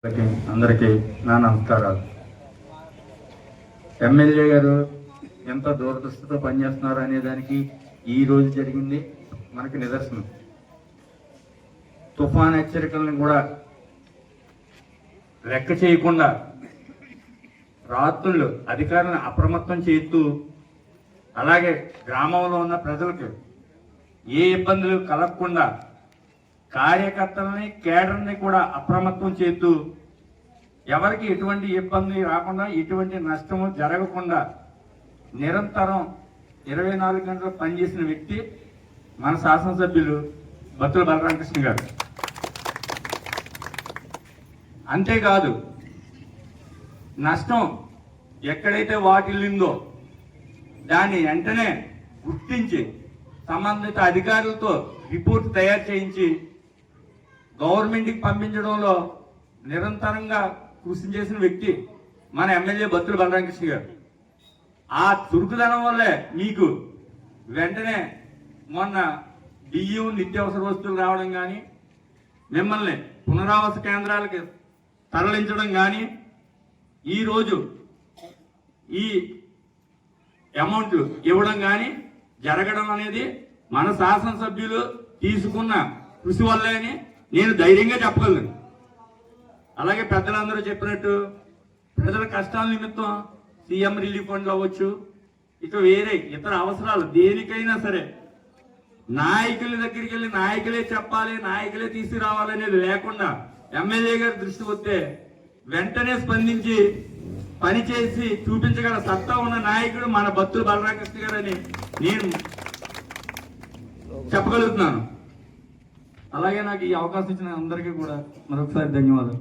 అందరికీ నా నమస్కారాలు. ఎమ్మెల్యే గారు ఎంత దూరదృష్టితో పనిచేస్తున్నారు అనే దానికి ఈ రోజు జరిగింది మనకి నిదర్శనం. తుఫాన్ హెచ్చరికలను కూడా లెక్క చేయకుండా రాత్రులు అధికారులను అప్రమత్తం చేస్తూ, అలాగే గ్రామంలో ఉన్న ప్రజలకు ఏ ఇబ్బందులు కలగకుండా కార్యకర్తలని కేడర్ని కూడా అప్రమత్తం చేస్తూ ఎవరికి ఎటువంటి ఇబ్బంది రాకుండా, ఎటువంటి నష్టము జరగకుండా నిరంతరం 24 గంటలు పనిచేసిన వ్యక్తి మన శాసనసభ్యులు బత్తుల బలరామకృష్ణ గారు. అంతేకాదు, నష్టం ఎక్కడైతే వాటిల్లిందో దాన్ని వెంటనే గుర్తించి సంబంధిత అధికారులతో రిపోర్ట్ తయారు చేయించి గవర్నమెంట్కి పంపించడంలో నిరంతరంగా కృషి చేసిన వ్యక్తి మన ఎమ్మెల్యే బత్తుల బలరామకృష్ణ గారు. ఆ చురుకుదనం వల్లే మీకు వెంటనే మొన్న బియ్యం నిత్యావసర వస్తువులు రావడం కానీ, మిమ్మల్ని పునరావాస కేంద్రాలకి తరలించడం కానీ, ఈరోజు ఈ అమౌంట్ ఇవ్వడం కానీ జరగడం అనేది మన శాసనసభ్యులు తీసుకున్న కృషి వల్లే అని నేను ధైర్యంగా చెప్పగలను. అలాగే పెద్దలందరూ చెప్పినట్టు ప్రజల కష్టాల నిమిత్తం సీఎం రిలీఫ్ ఫండ్లు అవ్వచ్చు, ఇక వేరే ఇతర అవసరాలు దేనికైనా సరే నాయకుల దగ్గరికి వెళ్ళి నాయకులే చెప్పాలి, నాయకులే తీసుకురావాలనేది లేకుండా ఎమ్మెల్యే గారి దృష్టి వస్తే వెంటనే స్పందించి పనిచేసి చూపించగల సత్తా ఉన్న నాయకుడు మన బత్తుల బలరామకృష్ణ గారు అని నేను చెప్పగలుగుతున్నాను. అలాగే నాకు ఈ అవకాశం ఇచ్చిన అందరికీ కూడా మరొకసారి ధన్యవాదాలు.